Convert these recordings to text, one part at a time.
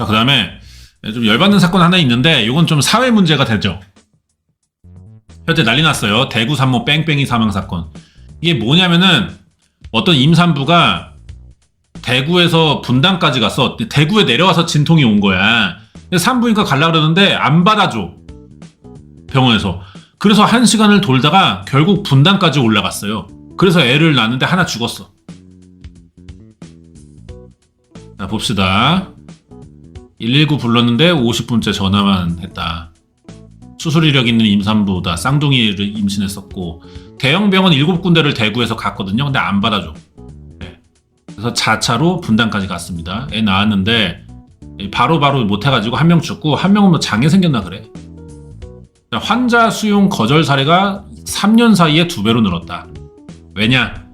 자, 그 다음에 좀 열받는 사건 하나 있는데 이건 좀 사회 문제가 되죠. 현재 난리 났어요. 대구 산모 뺑뺑이 사망 사건. 이게 뭐냐면은 어떤 임산부가 대구에서 분당까지 갔어. 대구에 내려와서 진통이 온 거야. 산부인과 가려고 그러는데 안 받아줘. 병원에서. 그래서 1시간을 돌다가 결국 분당까지 올라갔어요. 그래서 애를 낳았는데 하나 죽었어. 자, 봅시다. 119 불렀는데 50분째 전화만 했다. 수술 이력 있는 임산부다. 쌍둥이를 임신했었고 대형 병원 7군데를 대구에서 갔거든요. 근데 안 받아줘. 네. 그래서 자차로 분당까지 갔습니다. 애 낳았는데 바로바로 못해가지고 한 명 죽고 한 명은 뭐 장애 생겼나 그래. 환자 수용 거절 사례가 3년 사이에 2배로 늘었다. 왜냐?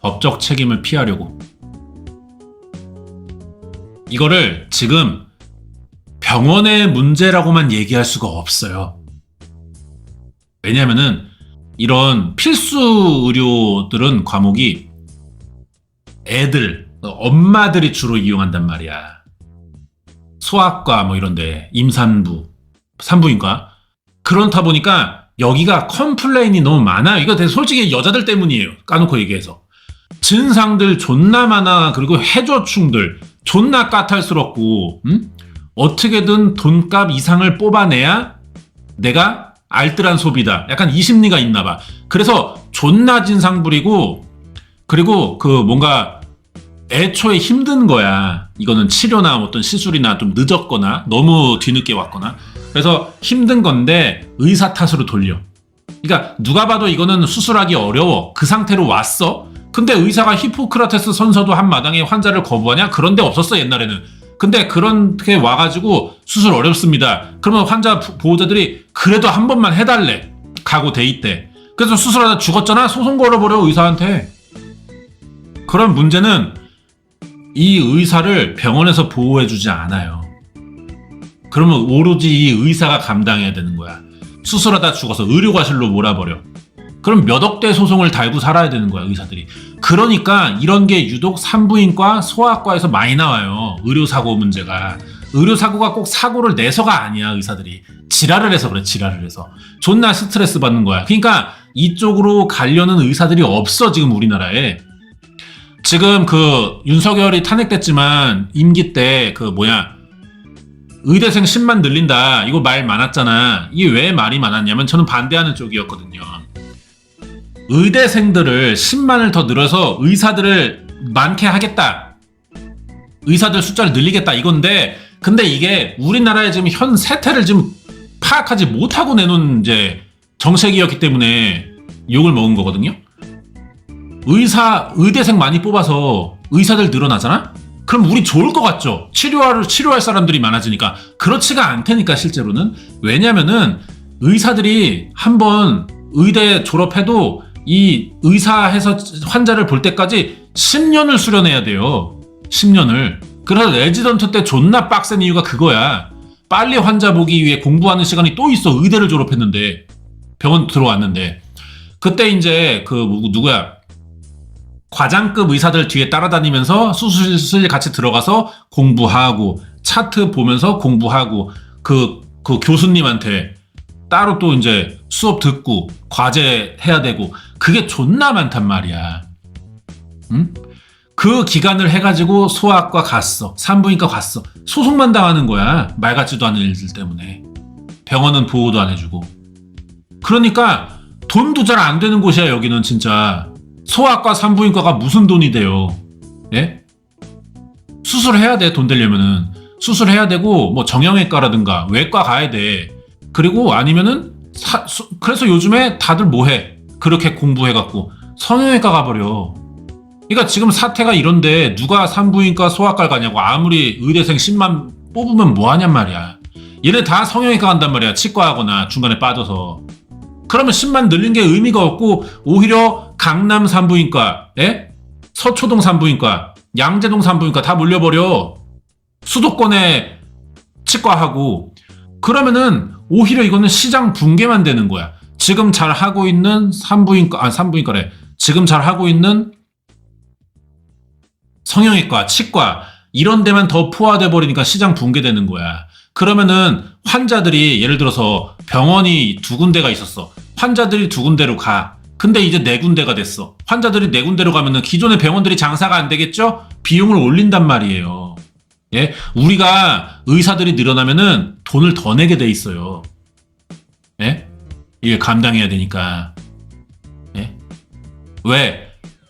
법적 책임을 피하려고. 이거를 지금 병원의 문제라고만 얘기할 수가 없어요. 왜냐면은 이런 필수 의료들은 과목이 애들, 엄마들이 주로 이용한단 말이야. 소아과 뭐 이런데, 임산부, 산부인과. 그렇다 보니까 여기가 컴플레인이 너무 많아요. 이거 솔직히 여자들 때문이에요. 까놓고 얘기해서. 증상들 존나 많아. 그리고 해조충들 존나 까탈스럽고 어떻게든 돈값 이상을 뽑아내야 내가 알뜰한 소비다. 약간 이 심리가 있나 봐. 그래서 존나 진상 부리고 그리고 그 뭔가 애초에 힘든 거야. 이거는 치료나 어떤 시술이나 좀 늦었거나 너무 뒤늦게 왔거나 그래서 힘든 건데 의사 탓으로 돌려. 그러니까 누가 봐도 이거는 수술하기 어려워. 그 상태로 왔어. 근데 의사가 히포크라테스 선서도 한 마당에 환자를 거부하냐? 그런 데 없었어 옛날에는. 근데 그렇게 와가지고 수술 어렵습니다. 그러면 환자 보호자들이 그래도 한 번만 해달래. 각오 돼 있대. 그래서 수술하다 죽었잖아? 소송 걸어버려 의사한테. 그런 문제는 이 의사를 병원에서 보호해주지 않아요. 그러면 오로지 이 의사가 감당해야 되는 거야. 수술하다 죽어서 의료과실로 몰아버려. 그럼 몇 억대 소송을 달고 살아야 되는 거야 의사들이. 그러니까 이런 게 유독 산부인과 소아과에서 많이 나와요. 의료사고 문제가. 의료사고가 꼭 사고를 내서가 아니야 의사들이. 지랄을 해서 그래. 지랄을 해서. 존나 스트레스 받는 거야. 그러니까 이쪽으로 가려는 의사들이 없어 지금 우리나라에. 지금 그 윤석열이 탄핵됐지만 임기 때 그 의대생 10만 늘린다. 이거 말 많았잖아. 이게 왜 말이 많았냐면 저는 반대하는 쪽이었거든요. 의대생들을 10만을 더 늘어서 의사들을 많게 하겠다. 의사들 숫자를 늘리겠다 이건데 근데 이게 우리나라의 지금 현 세태를 지금 파악하지 못하고 내놓은 이제 정책이었기 때문에 욕을 먹은 거거든요. 의대생 많이 뽑아서 의사들 늘어나잖아? 그럼 우리 좋을 것 같죠? 치료할 사람들이 많아지니까. 그렇지가 않다니까 실제로는. 왜냐면은 의사들이 한번 의대 졸업해도 이 의사해서 환자를 볼 때까지 10년을 수련해야 돼요. 10년을. 그래서 레지던트 때 존나 빡센 이유가 그거야. 빨리 환자 보기 위해 공부하는 시간이 또 있어. 의대를 졸업했는데. 병원 들어왔는데. 그때 이제 누구야. 과장급 의사들 뒤에 따라다니면서 수술실 같이 들어가서 공부하고 차트 보면서 공부하고 그 교수님한테 따로 또 이제 수업 듣고 과제 해야 되고 그게 존나 많단 말이야. 응? 그 기간을 해가지고 소아과 갔어. 산부인과 갔어. 소송만 당하는 거야. 말 같지도 않은 일들 때문에. 병원은 보호도 안 해주고. 그러니까 돈도 잘 안 되는 곳이야 여기는 진짜. 소아과 산부인과가 무슨 돈이 돼요. 예? 수술해야 돼. 돈 되려면은. 수술해야 되고 뭐 정형외과라든가 외과 가야 돼. 그리고 아니면은 그래서 요즘에 다들 뭐해? 그렇게 공부해갖고 성형외과 가버려. 그러니까 지금 사태가 이런데 누가 산부인과 소아과를 가냐고. 아무리 의대생 10만 뽑으면 뭐하냔 말이야. 얘네 다 성형외과 간단 말이야. 치과하거나 중간에 빠져서. 그러면 10만 늘린 게 의미가 없고 오히려 강남 산부인과, 서초동 산부인과, 양재동 산부인과 다 물려버려. 수도권에 치과하고. 그러면은 오히려 이거는 시장 붕괴만 되는 거야. 지금 잘 하고 있는 산부인과래. 지금 잘 하고 있는 성형외과, 치과 이런 데만 더 포화돼 버리니까 시장 붕괴되는 거야. 그러면은 환자들이 예를 들어서 병원이 2군데가 있었어. 환자들이 2군데로 가. 근데 이제 4군데가 됐어. 환자들이 4군데로 가면은 기존의 병원들이 장사가 안 되겠죠? 비용을 올린단 말이에요. 예? 우리가 의사들이 늘어나면은 돈을 더 내게 돼 있어요. 예? 이게 감당해야 되니까. 예? 왜?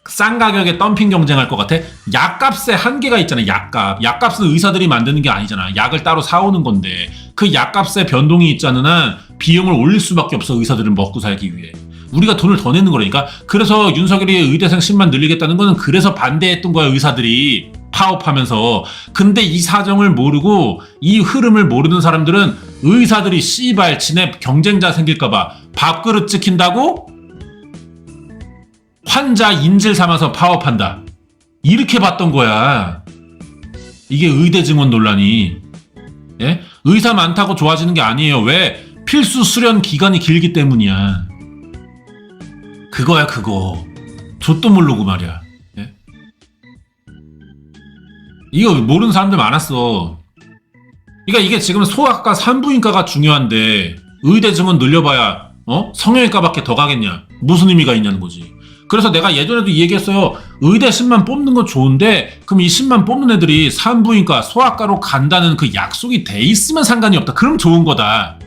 싼 가격에 덤핑 경쟁할 것 같아? 약값에 한계가 있잖아. 약값. 약값은 의사들이 만드는 게 아니잖아. 약을 따로 사오는 건데 그 약값에 변동이 있자는 한 비용을 올릴 수밖에 없어. 의사들은 먹고 살기 위해. 우리가 돈을 더 내는 거라니까. 그래서 윤석열이 의대생 10만 늘리겠다는 거는 그래서 반대했던 거야. 의사들이 파업하면서. 근데 이 사정을 모르고 이 흐름을 모르는 사람들은 의사들이 씨발 지네 경쟁자 생길까봐 밥그릇 찍힌다고 환자 인질 삼아서 파업한다. 이렇게 봤던 거야. 이게 의대 증원 논란이. 예? 의사 많다고 좋아지는 게 아니에요. 왜? 필수 수련 기간이 길기 때문이야. 그거야 그거. 좆도 모르고 말이야. 예? 이거 모르는 사람들 많았어. 그러니까 이게 지금 소아과 산부인과가 중요한데 의대 증원 늘려봐야 성형외과밖에 더 가겠냐. 무슨 의미가 있냐는 거지. 그래서 내가 예전에도 얘기했어요. 의대 10만 뽑는 건 좋은데 그럼 이 10만 뽑는 애들이 산부인과, 소아과로 간다는 그 약속이 돼 있으면 상관이 없다. 그럼 좋은 거다.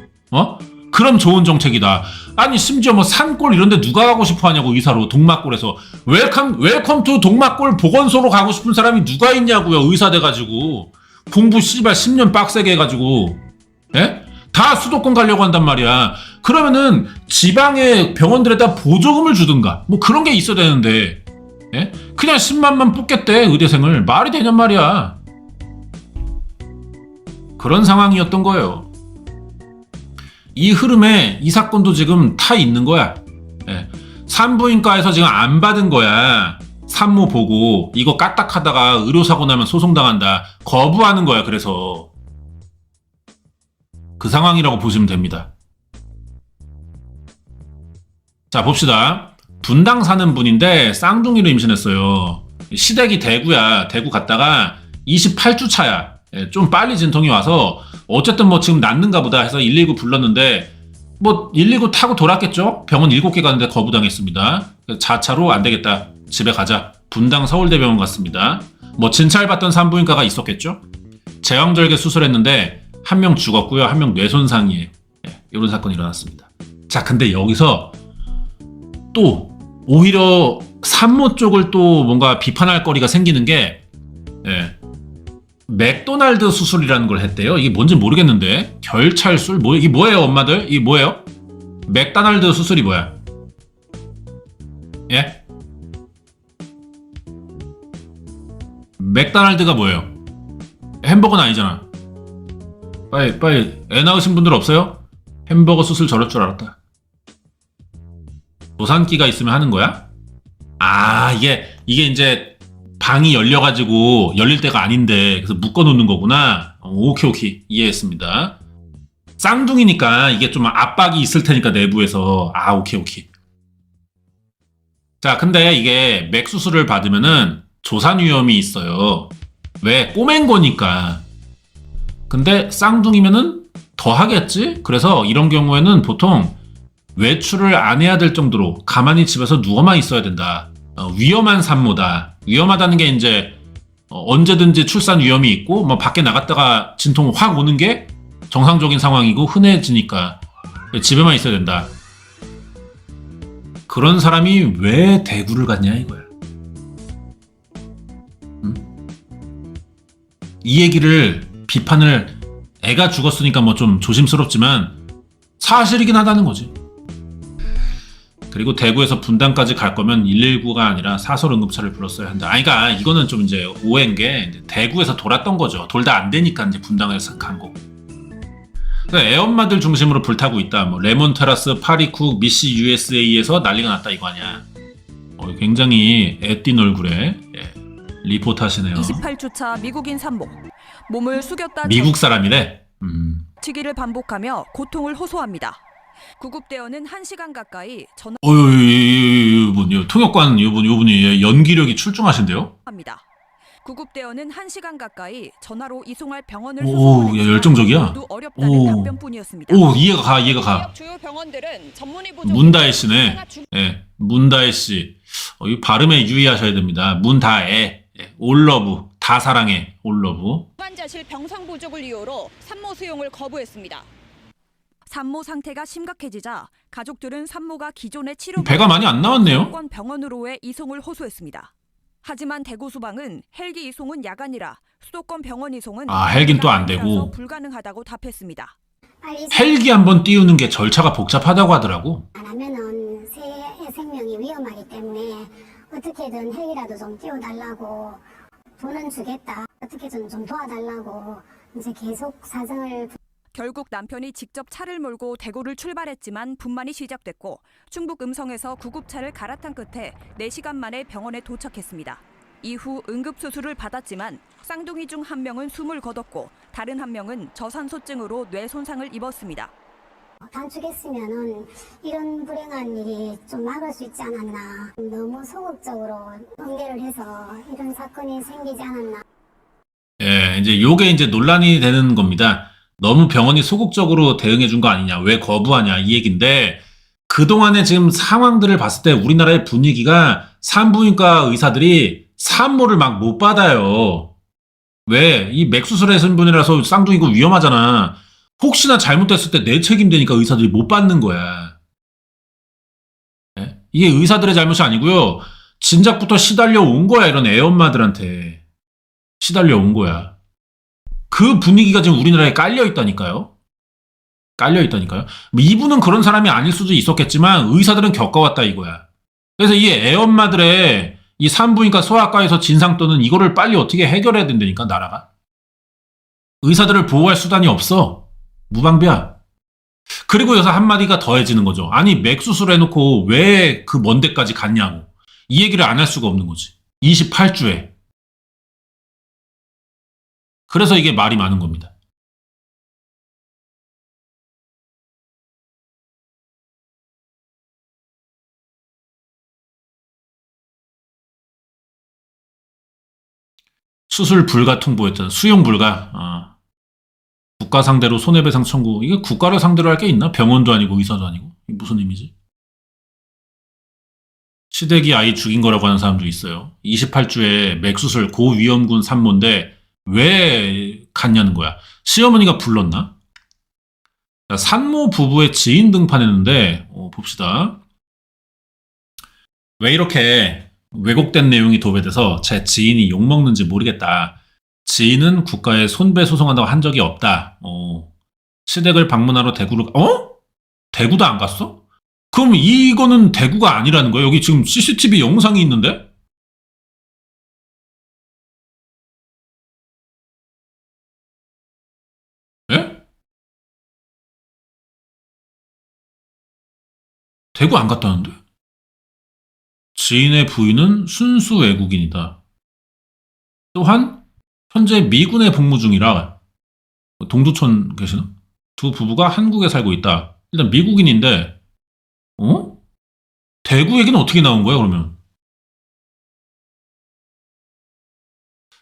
그럼 좋은 정책이다. 아니 심지어 뭐 산골 이런 데 누가 가고 싶어 하냐고. 의사로 동막골에서 웰컴 투 동막골 보건소로 가고 싶은 사람이 누가 있냐고요. 의사 돼가지고 공부 씨발 10년 빡세게 해가지고. 예? 다 수도권 가려고 한단 말이야. 그러면은 지방의 병원들에다 보조금을 주든가 뭐 그런 게 있어야 되는데, 예? 그냥 10만만 뽑겠대 의대생을. 말이 되냔 말이야. 그런 상황이었던 거예요. 이 흐름에 이 사건도 지금 타 있는 거야. 예. 산부인과에서 지금 안 받은 거야. 산모 보고 이거 까딱하다가 의료사고 나면 소송당한다. 거부하는 거야. 그래서 그 상황이라고 보시면 됩니다. 자 봅시다. 분당 사는 분인데 쌍둥이로 임신했어요. 시댁이 대구야. 대구 갔다가 28주 차야. 좀 빨리 진통이 와서 어쨌든 뭐 지금 낫는가 보다 해서 119 불렀는데 뭐 119 타고 돌았겠죠. 병원 7개 가는데 거부당했습니다. 자차로 안 되겠다. 집에 가자. 분당 서울대병원 갔습니다. 뭐 진찰받던 산부인과가 있었겠죠. 제왕절개 수술했는데 한 명 죽었고요. 한 명 뇌손상이에요. 이런 사건이 일어났습니다. 자 근데 여기서 또 오히려 산모 쪽을 또 뭔가 비판할 거리가 생기는 게, 맥도날드 수술이라는 걸 했대요. 이게 뭔지 모르겠는데 결찰술 이게 뭐예요 엄마들? 이게 뭐예요? 맥도날드 수술이 뭐야? 예? 맥도날드가 뭐예요? 햄버거는 아니잖아. 빨리 애 낳으신 분들 없어요? 햄버거 수술 저럴 줄 알았다. 도산기가 있으면 하는 거야? 아 이게 이제 방이 열려가지고 열릴 때가 아닌데 그래서 묶어놓는 거구나. 오케이 이해했습니다. 쌍둥이니까 이게 좀 압박이 있을 테니까 내부에서. 오케이. 자 근데 이게 맥 수술을 받으면은 조산 위험이 있어요. 왜? 꼬맨 거니까. 근데 쌍둥이면은 더 하겠지? 그래서 이런 경우에는 보통 외출을 안 해야 될 정도로 가만히 집에서 누워만 있어야 된다. 위험한 산모다. 위험하다는 게 이제 언제든지 출산 위험이 있고 뭐 밖에 나갔다가 진통 확 오는 게 정상적인 상황이고 흔해지니까 집에만 있어야 된다. 그런 사람이 왜 대구를 갔냐 이거야. 이 얘기를 비판을 애가 죽었으니까 뭐 좀 조심스럽지만 사실이긴 하다는 거지. 그리고 대구에서 분당까지 갈 거면 119가 아니라 사설 응급차를 불렀어야 한다. 그러니까 이거는 좀 이제 오해인 게 대구에서 돌았던 거죠. 돌다 안 되니까 이제 분당에서 간 거고. 그러니까 애엄마들 중심으로 불타고 있다. 뭐 레몬테라스, 파리쿡, 미시 USA에서 난리가 났다 이거 아니야. 굉장히 애띤 얼굴에 리포트 하시네요. 28주차 미국인 산모. 몸을 숙였다 미국 사람이래. 치기를 반복하며 고통을 호소합니다. 구급대원은 1시간 가까이 전화 이분 통역관 이분이 연기력이 출중하신데요? 합니다. 구급대원은 1시간 가까이 전화로 이송할 병원을 오, 수소문했지만 야, 열정적이야. 모두 어렵다는 오. 답변뿐이었습니다. 오, 이해가 가, 이해가 가. 지역 주요 병원들은 전문의 부족 문다혜 씨네. 예, 문다혜 씨. 이 발음에 유의하셔야 됩니다. 문다혜. 예, 올러브. 다 사랑해. 올러브. 환자실 병상 부족을 이유로 산모 수용을 거부했습니다. 산모 상태가 심각해지자 가족들은 산모가 기존의 치료 배가 많이 안 나왔네요. 수도권 병원으로의 이송을 호소했습니다. 하지만 대구 소방은 헬기 이송은 야간이라 수도권 병원 이송은 헬긴 또 안 되고. 불가능하다고 답했습니다. 헬기 한번 띄우는 게 절차가 복잡하다고 하더라고. 안 하면은 새 생명이 위험하기 때문에 어떻게든 헬기라도 좀 띄워달라고 돈은 주겠다. 어떻게든 좀 도와달라고 이제 계속 사정을. 결국 남편이 직접 차를 몰고 대구를 출발했지만 분만이 시작됐고 충북 음성에서 구급차를 갈아탄 끝에 4시간 만에 병원에 도착했습니다. 이후 응급수술을 받았지만 쌍둥이 중 한 명은 숨을 거뒀고 다른 한 명은 저산소증으로 뇌 손상을 입었습니다. 단축했으면은 이런 불행한 일이 좀 막을 수 있지 않았나. 너무 소극적으로 응대를 해서 이런 사건이 생기지 않았나. 예, 이제 요게 이제 논란이 되는 겁니다. 너무 병원이 소극적으로 대응해 준 거 아니냐, 왜 거부하냐 이 얘기인데 그동안의 지금 상황들을 봤을 때 우리나라의 분위기가 산부인과 의사들이 산모를 막 못 받아요. 왜? 이 맥수술 하신 분이라서 쌍둥이고 위험하잖아. 혹시나 잘못됐을 때 내 책임되니까 의사들이 못 받는 거야. 예? 이게 의사들의 잘못이 아니고요. 진작부터 시달려 온 거야, 이런 애엄마들한테. 시달려 온 거야. 그 분위기가 지금 우리나라에 깔려 있다니까요. 깔려 있다니까요. 뭐 이분은 그런 사람이 아닐 수도 있었겠지만 의사들은 겪어왔다 이거야. 그래서 이 애엄마들의 이 산부인과 소아과에서 진상 떠는 이거를 빨리 어떻게 해결해야 된다니까, 나라가. 의사들을 보호할 수단이 없어. 무방비야. 그리고 여기서 한마디가 더해지는 거죠. 아니, 맥수술 해놓고 왜 그 먼 데까지 갔냐고. 이 얘기를 안 할 수가 없는 거지. 28주에. 그래서 이게 말이 많은 겁니다. 수술 불가 통보했잖아. 수용 불가. 국가 상대로 손해배상 청구. 이게 국가를 상대로 할 게 있나? 병원도 아니고 의사도 아니고. 이게 무슨 의미지? 시댁이 아이 죽인 거라고 하는 사람도 있어요. 28주에 맥수술 고위험군 산모인데 왜 갔냐는 거야. 시어머니가 불렀나? 자, 산모 부부의 지인 등판했는데 봅시다. 왜 이렇게 왜곡된 내용이 도배돼서 제 지인이 욕먹는지 모르겠다. 지인은 국가에 손배소송한다고 한 적이 없다. 시댁을 방문하러 대구를 대구도 안 갔어? 그럼 이거는 대구가 아니라는 거예요? 여기 지금 CCTV 영상이 있는데? 예? 대구 안 갔다는데? 지인의 부인은 순수 외국인이다. 또한 현재 미군에 복무 중이라 동두천 계시나? 두 부부가 한국에 살고 있다. 일단 미국인인데 대구 얘기는 어떻게 나온 거야 그러면?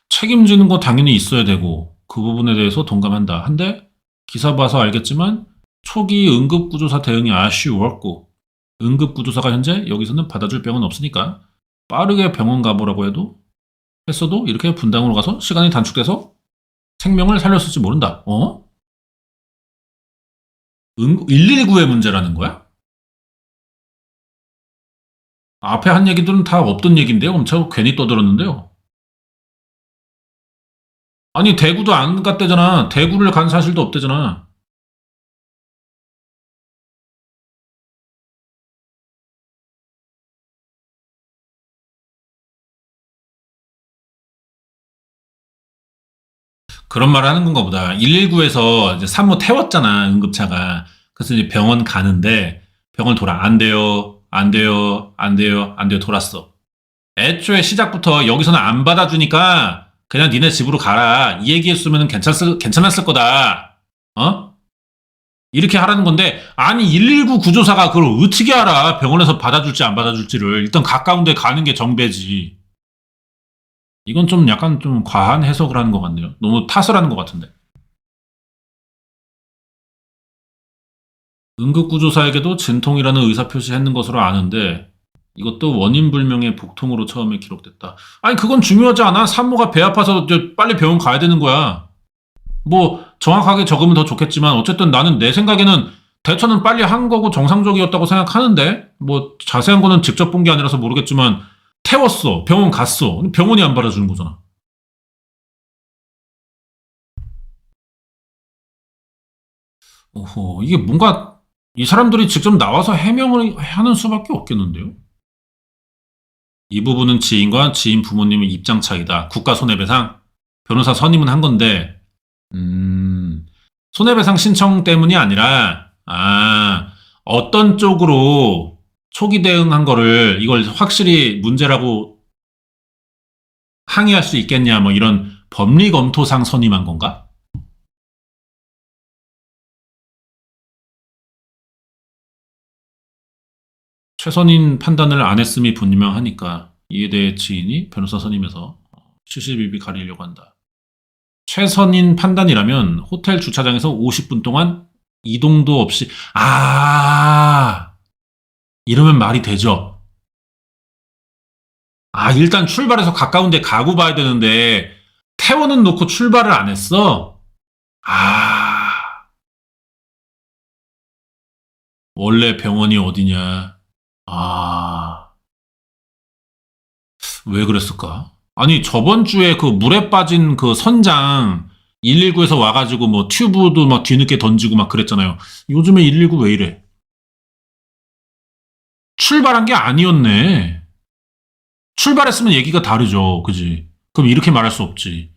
책임지는 거 당연히 있어야 되고 그 부분에 대해서 동감한다. 한데 기사 봐서 알겠지만 초기 응급구조사 대응이 아쉬웠고 응급구조사가 현재 여기서는 받아줄 병은 없으니까 빠르게 병원 가보라고 했어도 이렇게 분당으로 가서 시간이 단축돼서 생명을 살렸을지 모른다. 119의 문제라는 거야? 앞에 한 얘기들은 다 없던 얘기인데요. 엄청 괜히 떠들었는데요. 아니 대구도 안 갔대잖아. 대구를 간 사실도 없대잖아. 그런 말을 하는 건가 보다. 119에서 이제 산모 태웠잖아, 응급차가. 그래서 이제 병원 가는데 병원 돌아. 안 돼요, 안 돼요, 안 돼요, 안 돼요, 돌았어. 애초에 시작부터 여기서는 안 받아주니까 그냥 니네 집으로 가라. 이 얘기했으면 괜찮았을 거다. 이렇게 하라는 건데, 아니 119 구조사가 그걸 어떻게 알아? 병원에서 받아줄지 안 받아줄지를. 일단 가까운 데 가는 게 정배지. 이건 좀 약간 좀 과한 해석을 하는 것 같네요. 너무 탓을 하는 것 같은데. 응급구조사에게도 진통이라는 의사표시 했는 것으로 아는데 이것도 원인 불명의 복통으로 처음에 기록됐다. 아니 그건 중요하지 않아. 산모가 배 아파서 이제 빨리 병원 가야 되는 거야. 뭐 정확하게 적으면 더 좋겠지만 어쨌든 나는 내 생각에는 대처는 빨리 한 거고 정상적이었다고 생각하는데 뭐 자세한 거는 직접 본 게 아니라서 모르겠지만 태웠어. 병원 갔어. 병원이 안 받아주는 거잖아. 오호, 이게 뭔가 이 사람들이 직접 나와서 해명을 하는 수밖에 없겠는데요? 이 부분은 지인과 지인 부모님의 입장 차이다. 국가 손해배상, 변호사 선임은 한 건데, 손해배상 신청 때문이 아니라, 어떤 쪽으로 초기 대응한 거를 이걸 확실히 문제라고 항의할 수 있겠냐, 뭐 이런 법리 검토상 선임한 건가? 최선인 판단을 안 했음이 분명하니까 이에 대해 지인이 변호사 선임해서 시시비비 가리려고 한다. 최선인 판단이라면 호텔 주차장에서 50분 동안 이동도 없이 이러면 말이 되죠. 일단 출발해서 가까운 데 가고 봐야 되는데 태워는 놓고 출발을 안 했어? 원래 병원이 어디냐? 왜 그랬을까? 아니, 저번 주에 그 물에 빠진 그 선장 119에서 와가지고 뭐 튜브도 막 뒤늦게 던지고 막 그랬잖아요. 요즘에 119 왜 이래? 출발한 게 아니었네. 출발했으면 얘기가 다르죠. 그지? 그럼 이렇게 말할 수 없지.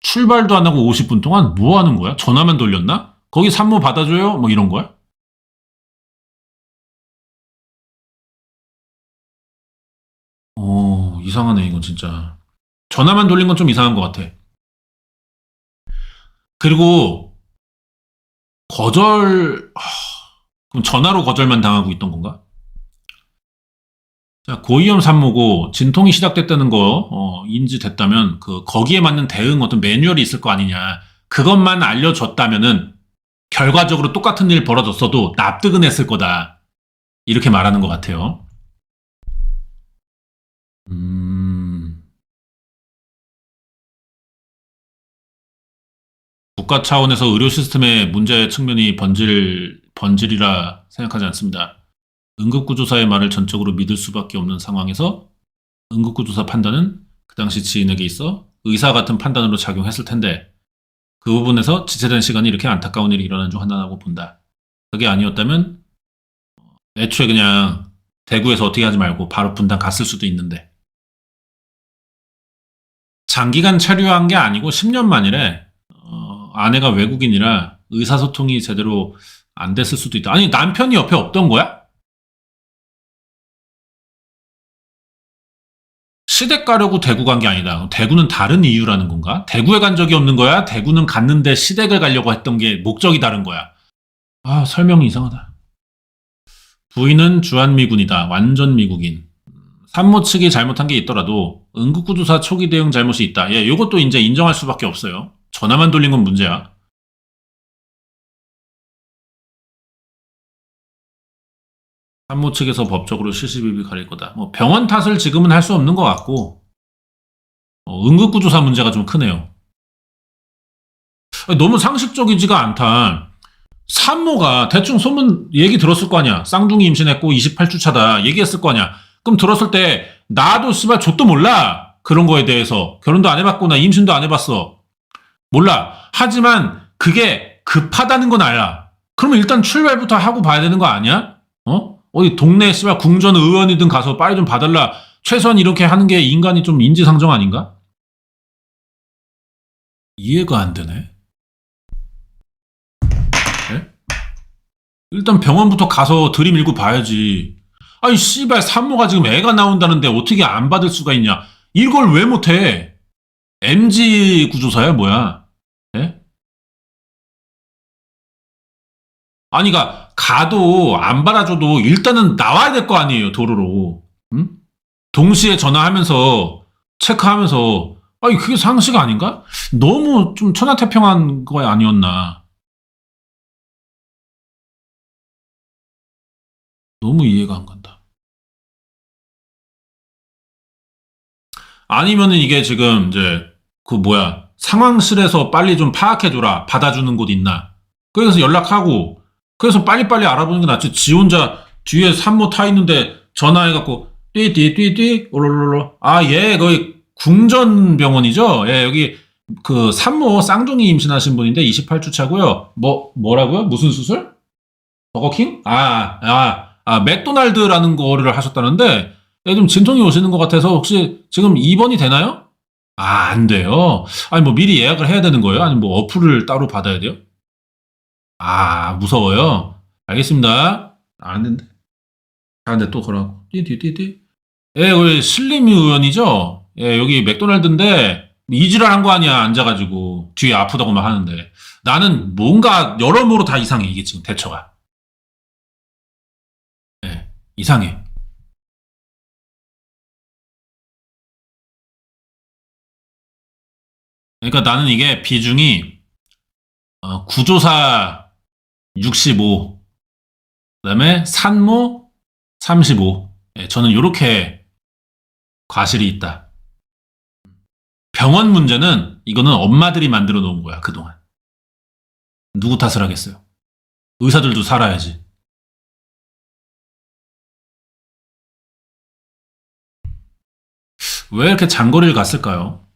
출발도 안 하고 50분 동안 뭐 하는 거야? 전화만 돌렸나? 거기 산모 받아줘요? 뭐 이런 거야? 이상하네, 이건 진짜. 전화만 돌린 건 좀 이상한 것 같아. 그리고, 그럼 전화로 거절만 당하고 있던 건가? 자, 고위험 산모고, 진통이 시작됐다는 거, 인지됐다면, 거기에 맞는 대응 어떤 매뉴얼이 있을 거 아니냐. 그것만 알려줬다면은, 결과적으로 똑같은 일 벌어졌어도 납득은 했을 거다. 이렇게 말하는 것 같아요. 국가 차원에서 의료 시스템의 문제 측면이 번질이라 생각하지 않습니다. 응급구조사의 말을 전적으로 믿을 수밖에 없는 상황에서 응급구조사 판단은 그 당시 지인에게 있어 의사 같은 판단으로 작용했을 텐데 그 부분에서 지체된 시간이 이렇게 안타까운 일이 일어난 중 하나라고 본다. 그게 아니었다면 애초에 그냥 대구에서 어떻게 하지 말고 바로 분당 갔을 수도 있는데 장기간 체류한 게 아니고 10년 만이래. 아내가 외국인이라 의사소통이 제대로 안 됐을 수도 있다. 아니, 남편이 옆에 없던 거야? 시댁 가려고 대구 간 게 아니다. 대구는 다른 이유라는 건가? 대구에 간 적이 없는 거야? 대구는 갔는데 시댁을 가려고 했던 게 목적이 다른 거야. 설명이 이상하다. 부인은 주한미군이다. 완전 미국인. 산모 측이 잘못한 게 있더라도 응급구조사 초기 대응 잘못이 있다. 요것도 이제 인정할 수밖에 없어요. 전화만 돌린 건 문제야. 산모 측에서 법적으로 시시비비 가릴 거다. 뭐 병원 탓을 지금은 할 수 없는 것 같고 응급구조사 문제가 좀 크네요. 너무 상식적이지가 않다. 산모가 대충 소문 얘기 들었을 거 아니야. 쌍둥이 임신했고 28주 차다. 얘기했을 거 아니야. 그럼 들었을 때 나도 씨발 좆도 몰라. 그런 거에 대해서. 결혼도 안 해봤고 나 임신도 안 해봤어. 몰라. 하지만 그게 급하다는 건 알아. 그러면 일단 출발부터 하고 봐야 되는 거 아니야? 어디 동네 씨발 궁전 의원이든 가서 빨리 좀 봐달라. 최소한 이렇게 하는 게 인간이 좀 인지상정 아닌가? 이해가 안 되네. 네? 일단 병원부터 가서 들이밀고 봐야지. 아니 씨발 산모가 지금 애가 나온다는데 어떻게 안 받을 수가 있냐. 이걸 왜 못해? MG 구조사야 뭐야? 예? 아니 가도 안 받아줘도 일단은 나와야 될 거 아니에요 도로로. 응? 동시에 전화하면서 체크하면서 아니, 그게 상식 아닌가? 너무 좀 천하태평한 거 아니었나? 너무 이해가 안 간다. 아니면은 이게 지금 이제 그 뭐야 상황실에서 빨리 좀 파악해줘라 받아주는 곳 있나? 그래서 연락하고 그래서 빨리빨리 알아보는 게 낫지. 지 혼자 뒤에 산모 타 있는데 전화해갖고 띠띠띠띠 오로로로 아예 거기 궁전병원이죠. 예 여기 그 산모 쌍둥이 임신하신 분인데 28주 차고요. 뭐라고요? 무슨 수술? 버거킹? 맥도날드라는 거를 하셨다는데, 예, 좀 진통이 오시는 것 같아서 혹시 지금 입원이 되나요? 안 돼요. 아니, 뭐 미리 예약을 해야 되는 거예요? 아니면 뭐 어플을 따로 받아야 돼요? 무서워요. 알겠습니다. 안 된대. 근데 또 그러고. 띠띠띠띠. 예, 우리 신림이 의원이죠? 예, 여기 맥도날드인데, 이지랄 한 거 아니야, 앉아가지고. 뒤에 아프다고 막 하는데. 나는 뭔가 여러모로 다 이상해, 이게 지금 대처가. 예, 이상해. 그러니까 나는 이게 비중이 구조사 65, 그다음에 산모 35. 예, 저는 이렇게 과실이 있다. 병원 문제는 이거는 엄마들이 만들어 놓은 거야 그동안. 누구 탓을 하겠어요? 의사들도 살아야지. 왜 이렇게 장거리를 갔을까요?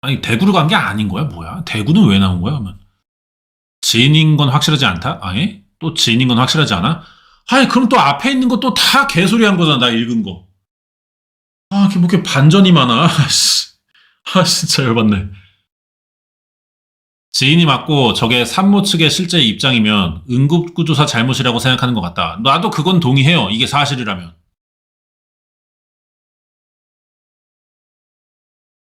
아니 대구를 간 게 아닌 거야 뭐야? 대구는 왜 나온 거야 그러면? 지인인 건 확실하지 않다? 아니 또 지인인 건 확실하지 않아? 아니 그럼 또 앞에 있는 거 또 다 개소리 한 거잖아 나 읽은 거. 이게 뭐 이렇게 반전이 많아. 진짜 열받네. 지인이 맞고 저게 산모 측의 실제 입장이면 응급구조사 잘못이라고 생각하는 것 같다. 나도 그건 동의해요. 이게 사실이라면.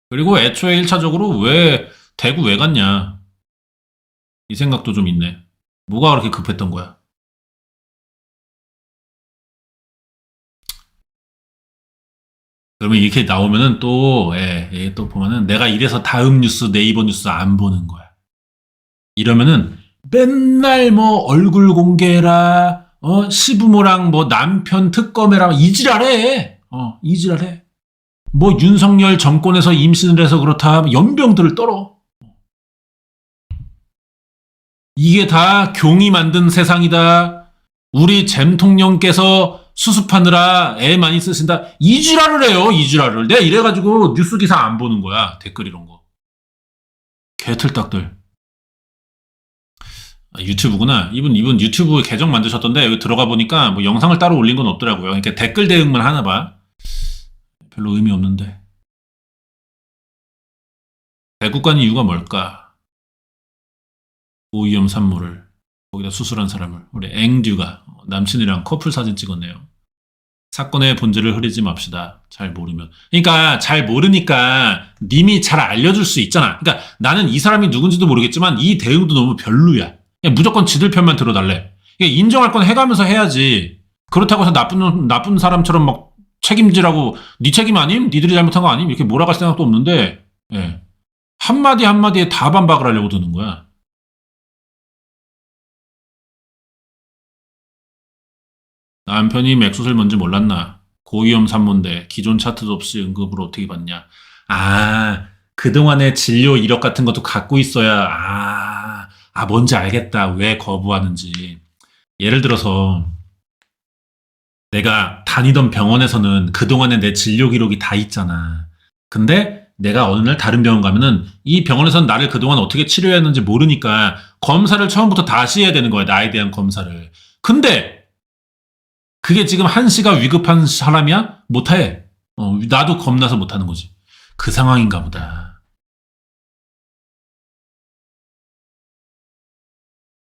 그리고 애초에 1차적으로 왜 대구 왜 갔냐. 이 생각도 좀 있네. 뭐가 그렇게 급했던 거야. 그러면 이렇게 나오면은 또, 또 보면은 내가 이래서 다음 뉴스, 네이버 뉴스 안 보는 거야. 이러면은 맨날 뭐 얼굴 공개라, 시부모랑 뭐 남편 특검해라, 이지랄해. 이지랄해. 뭐 윤석열 정권에서 임신을 해서 그렇다 연병들을 떨어. 이게 다 경이 만든 세상이다. 우리 잼통령께서 수습하느라 애 많이 쓰신다. 이지랄을 해요. 이지랄을. 내가 이래가지고 뉴스 기사 안 보는 거야. 댓글 이런 거. 개틀딱들. 유튜브구나. 이분 유튜브 계정 만드셨던데 여기 들어가 보니까 뭐 영상을 따로 올린 건 없더라고요. 그러니까 댓글 대응만 하나 봐. 별로 의미 없는데. 대구 간 이유가 뭘까? 고위험 산모를 거기다 수술한 사람을 우리 앵듀가 남친이랑 커플 사진 찍었네요. 사건의 본질을 흐리지 맙시다. 잘 모르면. 그러니까 잘 모르니까 님이 잘 알려줄 수 있잖아. 그러니까 나는 이 사람이 누군지도 모르겠지만 이 대응도 너무 별로야. 그냥 무조건 지들 편만 들어달래. 그러니까 인정할 건 해가면서 해야지. 그렇다고 해서 나쁜 사람처럼 막 책임지라고 네 책임 아님? 니들이 잘못한 거 아님? 이렇게 몰아갈 생각도 없는데 예. 한마디 한마디에 다 반박을 하려고 드는 거야. 남편이 맥수술 뭔지 몰랐나? 고위험 산모인데 기존 차트도 없이 응급으로 어떻게 받냐? 그동안의 진료 이력 같은 것도 갖고 있어야 뭔지 알겠다. 왜 거부하는지. 예를 들어서 내가 다니던 병원에서는 그동안의 내 진료 기록이 다 있잖아. 근데 내가 어느 날 다른 병원 가면은 이 병원에서는 나를 그동안 어떻게 치료했는지 모르니까 검사를 처음부터 다시 해야 되는 거야. 나에 대한 검사를. 근데 그게 지금 한시가 위급한 사람이야? 못해. 나도 겁나서 못하는 거지. 그 상황인가 보다.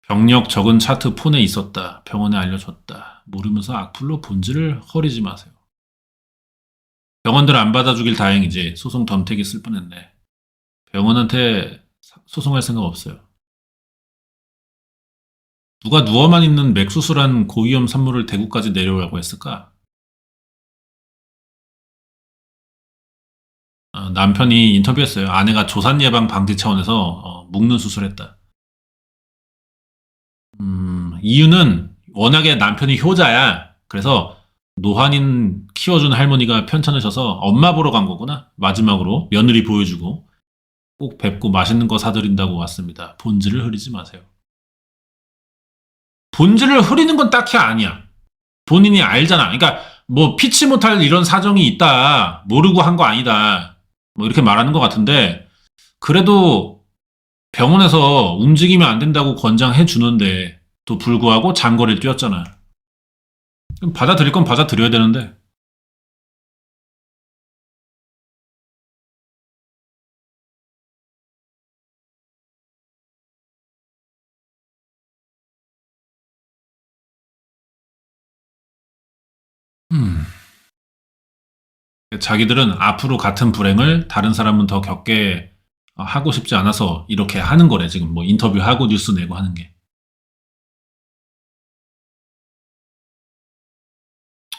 병력 적은 차트 폰에 있었다. 병원에 알려줬다. 모르면서 악플로 본질을 허리지 마세요. 병원들 안 받아주길 다행이지. 소송 덤태기 쓸 뻔했네. 병원한테 소송할 생각 없어요. 누가 누워만 있는 맥수술한 고위험 산모를 대구까지 내려오라고 했을까? 남편이 인터뷰했어요. 아내가 조산 예방 방지 차원에서 묶는 수술했다. 이유는 워낙에 남편이 효자야. 그래서 노환인 키워준 할머니가 편찮으셔서 엄마 보러 간 거구나. 마지막으로 며느리 보여주고 꼭 뵙고 맛있는 거 사드린다고 왔습니다. 본질을 흐리지 마세요. 본질을 흐리는 건 딱히 아니야. 본인이 알잖아. 그러니까 뭐 피치 못할 이런 사정이 있다. 모르고 한 거 아니다. 뭐 이렇게 말하는 것 같은데 그래도 병원에서 움직이면 안 된다고 권장해 주는데 또 불구하고 장거리를 뛰었잖아. 그럼 받아들일 건 받아들여야 되는데. 자기들은 앞으로 같은 불행을 다른 사람은 더 겪게 하고 싶지 않아서 이렇게 하는 거래. 지금 뭐 인터뷰하고 뉴스 내고 하는 게.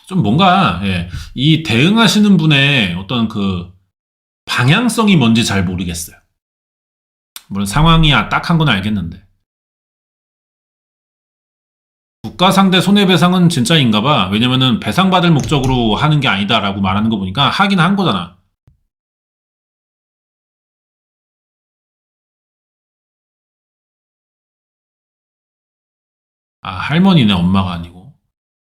좀 뭔가 이 대응하시는 분의 어떤 그 방향성이 뭔지 잘 모르겠어요. 물론 상황이 딱한 건 알겠는데. 국가 상대 손해배상은 진짜인가 봐. 왜냐면은 배상받을 목적으로 하는 게 아니다라고 말하는 거 보니까 하긴 한 거잖아. 아, 할머니네, 엄마가 아니고.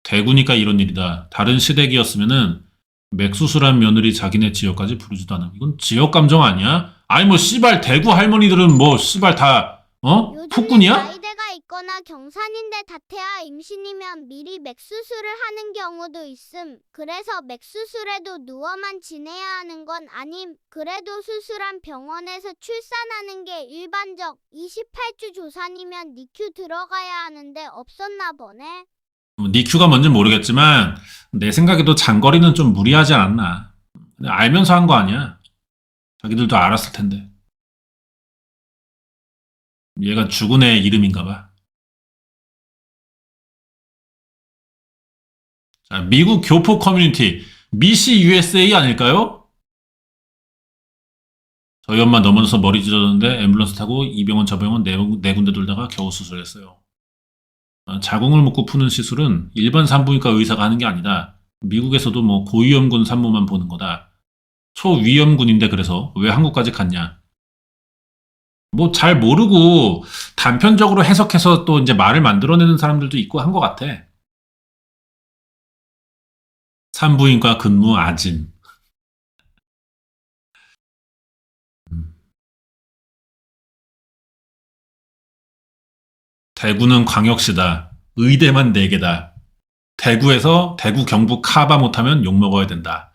대구니까 이런 일이다. 다른 시댁이었으면은 맥수술한 며느리 자기네 지역까지 부르지도 않아. 이건 지역 감정 아니야? 아니 뭐 씨발 대구 할머니들은 뭐 씨발 다 요즘에 폭군이야? 나이대가 있거나 경산인데 다태아 임신이면 미리 맥수술을 하는 경우도 있음. 그래서 맥수술에도 누워만 지내야 하는 건 아님. 그래도 수술한 병원에서 출산하는 게 일반적. 28주 조산이면 니큐 들어가야 하는데 없었나 보네. 니큐가 뭔진 모르겠지만 내 생각에도 장거리는 좀 무리하지 않았나. 그냥 알면서 한 거 아니야. 자기들도 알았을 텐데. 얘가 죽은 애 이름인가 봐. 자, 미국 교포 커뮤니티 미시 USA 아닐까요? 저희 엄마 넘어져서 머리 찢어졌는데 앰뷸런스 타고 이 병원 저 병원 네 군데 돌다가 겨우 수술했어요. 자궁을 묶고 푸는 시술은 일반 산부인과 의사가 하는 게 아니다. 미국에서도 뭐 고위험군 산모만 보는 거다. 초위험군인데 그래서 왜 한국까지 갔냐. 뭐 잘 모르고 단편적으로 해석해서 또 이제 말을 만들어내는 사람들도 있고 한 것 같아. 산부인과 근무 아짐. 대구는 광역시다. 의대만 4개다. 대구에서 대구 경북 카바 못하면 욕먹어야 된다.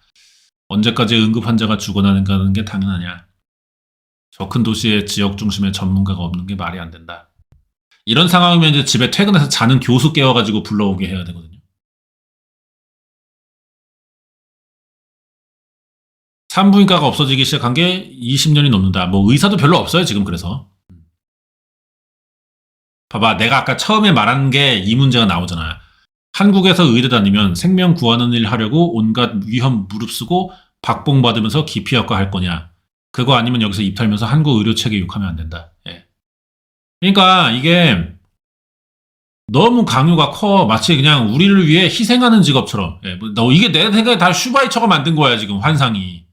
언제까지 응급 환자가 죽어나가는 게 당연하냐. 저 큰 도시의 지역 중심에 전문가가 없는 게 말이 안 된다. 이런 상황이면 이제 집에 퇴근해서 자는 교수 깨워가지고 불러오게 해야 되거든요. 산부인과가 없어지기 시작한 게 20년이 넘는다. 뭐 의사도 별로 없어요 지금 그래서. 봐봐 내가 아까 처음에 말한 게 이 문제가 나오잖아. 한국에서 의대 다니면 생명 구하는 일 하려고 온갖 위험 무릅쓰고 박봉 받으면서 기피학과 할 거냐. 그거 아니면 여기서 입 털면서 한국 의료 체계 욕하면 안 된다. 그러니까 이게 너무 강요가 커. 마치 그냥 우리를 위해 희생하는 직업처럼. 너 이게 내 생각에 다 슈바이처가 만든 거야 지금 환상이.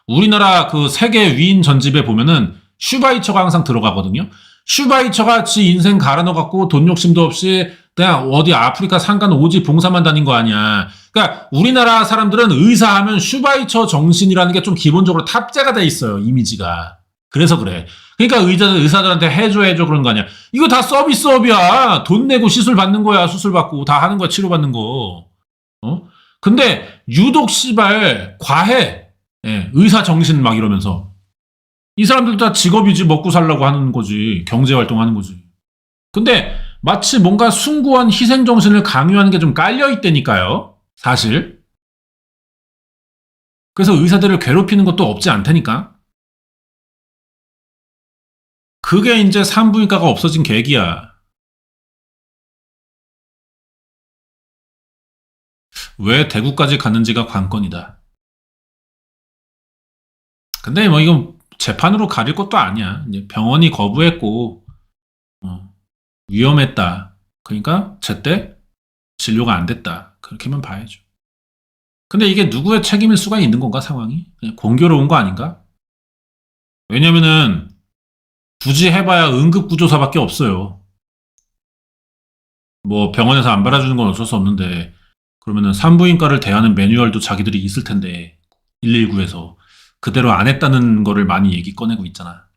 우리나라 그 세계 위인 전집에 보면은 슈바이처가 항상 들어가거든요. 슈바이처가 지 인생 갈아넣어갖고 돈 욕심도 없이 그냥 어디 아프리카 산간 오지 봉사만 다닌 거 아니야. 그러니까 우리나라 사람들은 의사하면 슈바이처 정신이라는 게 좀 기본적으로 탑재가 돼 있어요. 이미지가. 그래서 그래. 그러니까 의사들한테 해줘 그런 거 아니야. 이거 다 서비스업이야. 돈 내고 시술 받는 거야. 수술 받고 다 하는 거야. 치료 받는 거. 근데 유독 씨발 과해. 의사 정신 막 이러면서. 이 사람들 다 직업이지 먹고 살라고 하는 거지. 경제활동 하는 거지. 근데 마치 뭔가 숭고한 희생정신을 강요하는 게 좀 깔려있다니까요. 사실. 그래서 의사들을 괴롭히는 것도 없지 않다니까. 그게 이제 산부인과가 없어진 계기야. 왜 대구까지 갔는지가 관건이다. 근데 뭐 이거 재판으로 가릴 것도 아니야. 이제 병원이 거부했고 위험했다. 그러니까 제때 진료가 안 됐다. 그렇게만 봐야죠. 근데 이게 누구의 책임일 수가 있는 건가, 상황이? 그냥 공교로운 거 아닌가? 왜냐면은 굳이 해봐야 응급구조사밖에 없어요. 뭐 병원에서 안 받아주는 건 어쩔 수 없는데 그러면은 산부인과를 대하는 매뉴얼도 자기들이 있을 텐데 119에서 그대로 안 했다는 거를 많이 얘기 꺼내고 있잖아.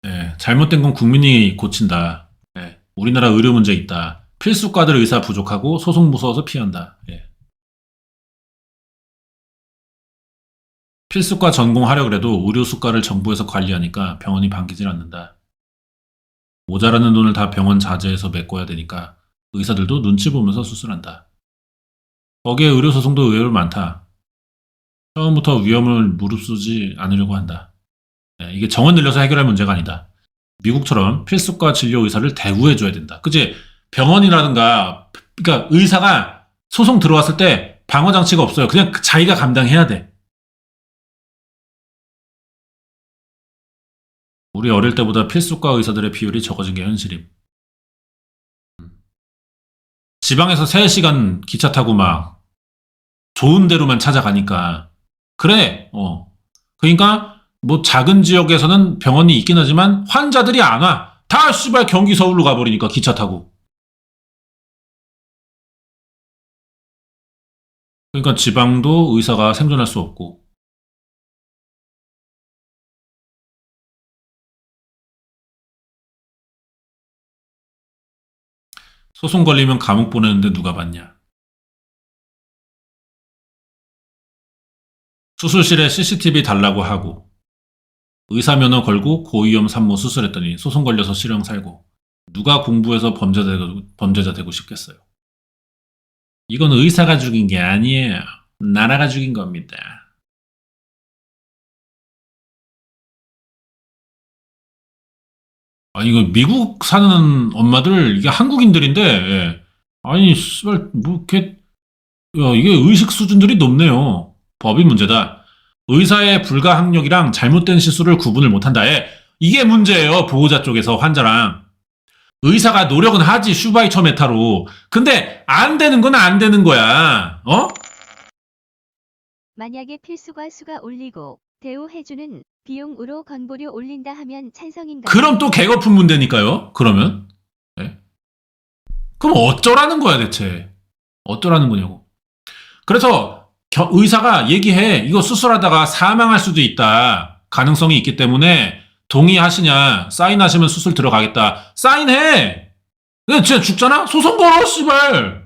예, 잘못된 건 국민이 고친다. 예, 우리나라 의료 문제 있다. 필수과들 의사 부족하고 소송 무서워서 피한다. 예. 필수과 전공하려 그래도 의료수과를 정부에서 관리하니까 병원이 반기질 않는다. 모자라는 돈을 다 병원 자재에서 메꿔야 되니까 의사들도 눈치 보면서 수술한다. 거기에 의료소송도 의외로 많다. 처음부터 위험을 무릅쓰지 않으려고 한다. 예, 이게 정원 늘려서 해결할 문제가 아니다. 미국처럼 필수과 진료 의사를 대우해줘야 된다. 그치? 병원이라든가, 그러니까 의사가 소송 들어왔을 때 방어장치가 없어요. 그냥 자기가 감당해야 돼. 우리 어릴 때보다 필수과 의사들의 비율이 적어진 게 현실임. 지방에서 3시간 기차 타고 막 좋은 데로만 찾아가니까 그래. 그러니까 뭐 작은 지역에서는 병원이 있긴 하지만 환자들이 안 와. 다 씨발 경기 서울로 가버리니까 기차 타고. 그러니까 지방도 의사가 생존할 수 없고. 소송 걸리면 감옥 보내는데 누가 받냐. 수술실에 CCTV 달라고 하고 의사 면허 걸고 고위험 산모 수술했더니 소송 걸려서 실형 살고 누가 공부해서 범죄자 되고 싶겠어요. 이건 의사가 죽인 게 아니에요. 나라가 죽인 겁니다. 아니 이거 미국 사는 엄마들 이게 한국인들인데 예. 아니 씨발 뭐 이렇게 야, 이게 의식 수준들이 높네요. 법이 문제다. 의사의 불가항력이랑 잘못된 시술을 구분을 못한다. 예. 이게 문제예요. 보호자 쪽에서 환자랑. 의사가 노력은 하지 슈바이처 메타로. 근데 안 되는 건 안 되는 거야. 만약에 필수과 수가 올리고 대우해주는 비용으로 건보료 올린다 하면 찬성인가요? 그럼 또 개거품 문제니까요. 그러면. 예. 그럼 어쩌라는 거야 대체. 어쩌라는 거냐고. 그래서 의사가 얘기해. 이거 수술하다가 사망할 수도 있다. 가능성이 있기 때문에 동의하시냐. 사인하시면 수술 들어가겠다. 사인해. 근데 진짜 죽잖아? 소송 걸어 씨발.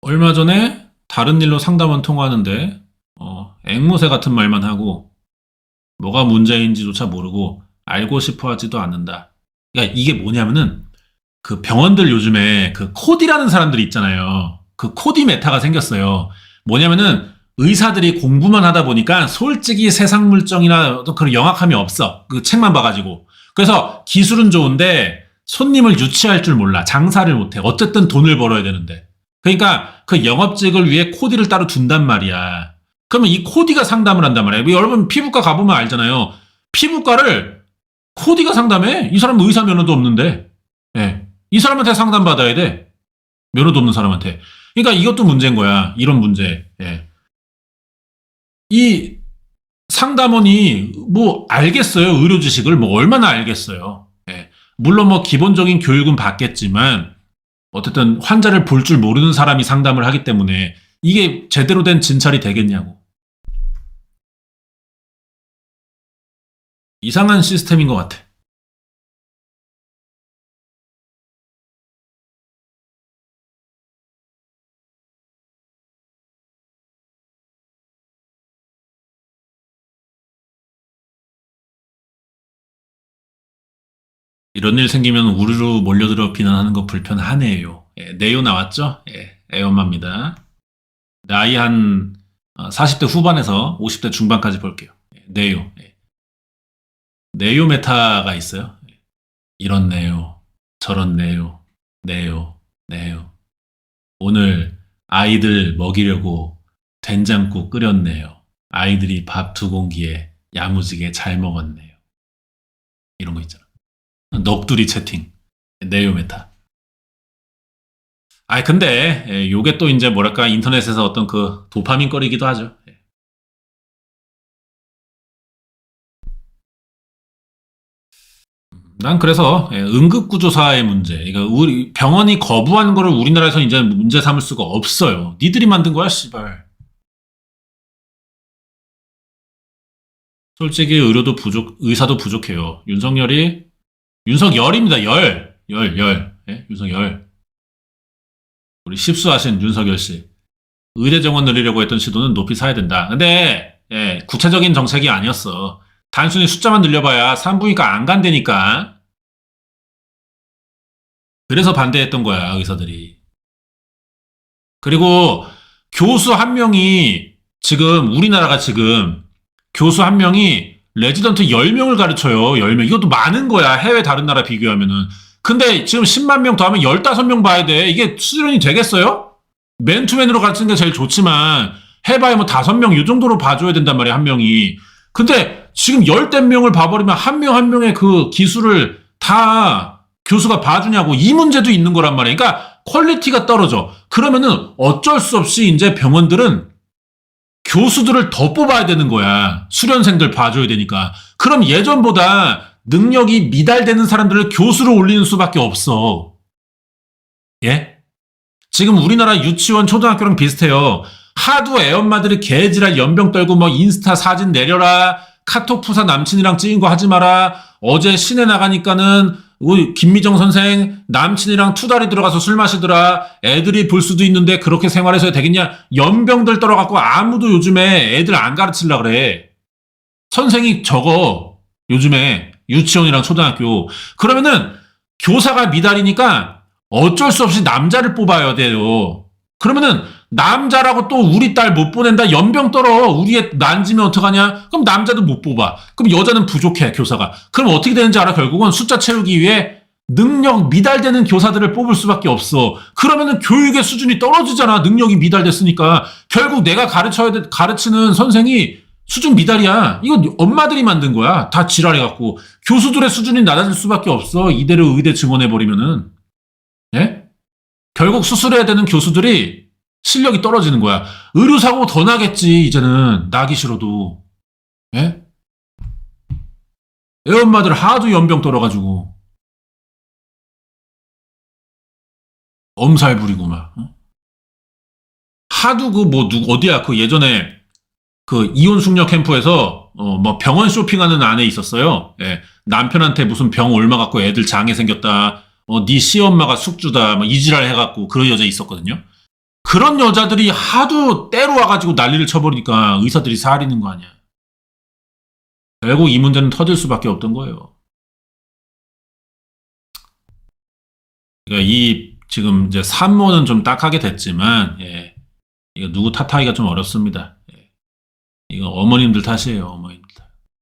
얼마 전에 다른 일로 상담원 통화하는데 앵무새 같은 말만 하고 뭐가 문제인지조차 모르고 알고 싶어 하지도 않는다. 그러니까 이게 뭐냐면은 그 병원들 요즘에 그 코디라는 사람들이 있잖아요. 그 코디 메타가 생겼어요. 뭐냐면은 의사들이 공부만 하다 보니까 솔직히 세상 물정이나 그런 영악함이 없어. 그 책만 봐가지고. 그래서 기술은 좋은데 손님을 유치할 줄 몰라. 장사를 못해. 어쨌든 돈을 벌어야 되는데. 그러니까 그 영업직을 위해 코디를 따로 둔단 말이야. 그러면 이 코디가 상담을 한단 말이야. 여러분 피부과 가보면 알잖아요. 피부과를 코디가 상담해. 이 사람은 의사 면허도 없는데. 예. 이 사람한테 상담받아야 돼. 면허도 없는 사람한테. 그러니까 이것도 문제인 거야. 이런 문제. 예. 이 상담원이 뭐 알겠어요. 의료 지식을 뭐 얼마나 알겠어요. 예. 물론 뭐 기본적인 교육은 받겠지만 어쨌든 환자를 볼 줄 모르는 사람이 상담을 하기 때문에 이게 제대로 된 진찰이 되겠냐고. 이상한 시스템인 것 같아. 이런 일 생기면 우르르 몰려들어 비난하는 거 불편하네요. 예, 네요 나왔죠? 예, 애엄마입니다. 나이 한 40대 후반에서 50대 중반까지 볼게요. 예. 네요. 네요 메타가 있어요. 이런 네요, 저런 네요, 네요, 네요. 오늘 아이들 먹이려고 된장국 끓였네요. 아이들이 밥 2공기에 야무지게 잘 먹었네요. 이런 거 있잖아. 넋두리 채팅. 네요 메타. 근데 요게 또 이제 뭐랄까 인터넷에서 어떤 그 도파민 거리기도 하죠. 난 그래서 응급구조사의 문제, 그러니까 우리 병원이 거부하는 거를 우리나라에서 이제 문제 삼을 수가 없어요. 니들이 만든 거야, 씨발. 솔직히 의사도 부족해요. 윤석열입니다. 윤석열. 우리 십수하신 윤석열 씨. 의대 정원 늘리려고 했던 시도는 높이 사야 된다. 근데 구체적인 정책이 아니었어. 단순히 숫자만 늘려봐야 산부인과 안 간다니까. 그래서 반대했던 거야, 의사들이. 그리고 교수 한 명이 우리나라가 지금 교수 한 명이 레지던트 10명을 가르쳐요. 10명. 이것도 많은 거야. 해외 다른 나라 비교하면은. 근데 지금 10만 명 더하면 15명 봐야 돼. 이게 수련이 되겠어요? 맨투맨으로 가르치는 게 제일 좋지만 해봐야 뭐 5명 이 정도로 봐줘야 된단 말이야, 한 명이. 근데 지금 10대명을 봐버리면 한 명 한 명의 그 기술을 다 교수가 봐주냐고, 이 문제도 있는 거란 말이야. 그러니까 퀄리티가 떨어져. 그러면은 어쩔 수 없이 이제 병원들은 교수들을 더 뽑아야 되는 거야. 수련생들 봐줘야 되니까. 그럼 예전보다 능력이 미달되는 사람들을 교수로 올리는 수밖에 없어. 예? 지금 우리나라 유치원, 초등학교랑 비슷해요. 하도 애엄마들이 개지랄 연병 떨고 뭐 인스타 사진 내려라, 카톡 푸사 남친이랑 찍은 거 하지 마라, 어제 시내 나가니까는 우리 김미정 선생 남친이랑 투다리 들어가서 술 마시더라, 애들이 볼 수도 있는데 그렇게 생활해서 되겠냐, 연병들 떨어갖고 아무도 요즘에 애들 안 가르치려고 그래. 선생이 적어, 요즘에 유치원이랑 초등학교. 그러면은 교사가 미달이니까 어쩔 수 없이 남자를 뽑아야 돼요. 그러면은 남자라고 또 우리 딸 못 보낸다, 연병 떨어, 우리 애 난지면 어떡하냐? 그럼 남자도 못 뽑아. 그럼 여자는 부족해, 교사가. 그럼 어떻게 되는지 알아? 결국은 숫자 채우기 위해 능력 미달되는 교사들을 뽑을 수밖에 없어. 그러면은 교육의 수준이 떨어지잖아. 능력이 미달됐으니까. 결국 내가 가르치는 선생이 수준 미달이야. 이거 엄마들이 만든 거야. 다 지랄해갖고. 교수들의 수준이 낮아질 수밖에 없어. 이대로 의대 증원해버리면은. 예? 결국 수술해야 되는 교수들이 실력이 떨어지는 거야. 의료사고 더 나겠지, 이제는. 나기 싫어도. 예? 애엄마들 하도 연병 떨어가지고. 엄살 부리고 막. 하도 어디야, 예전에 이혼 숙녀 캠프에서, 뭐 병원 쇼핑하는 아내 있었어요. 예. 남편한테 무슨 병 옮아갖고 애들 장애 생겼다. 네 시엄마가 숙주다. 막 이지랄 해갖고 그런 여자 있었거든요. 그런 여자들이 하도 때로 와가지고 난리를 쳐버리니까 의사들이 살리는 거 아니야. 결국 이 문제는 터질 수밖에 없던 거예요. 그러니까 지금 이제 산모는 좀 딱하게 됐지만, 이거 누구 탓하기가 좀 어렵습니다. 이거 어머님들 탓이에요, 어머님들 탓.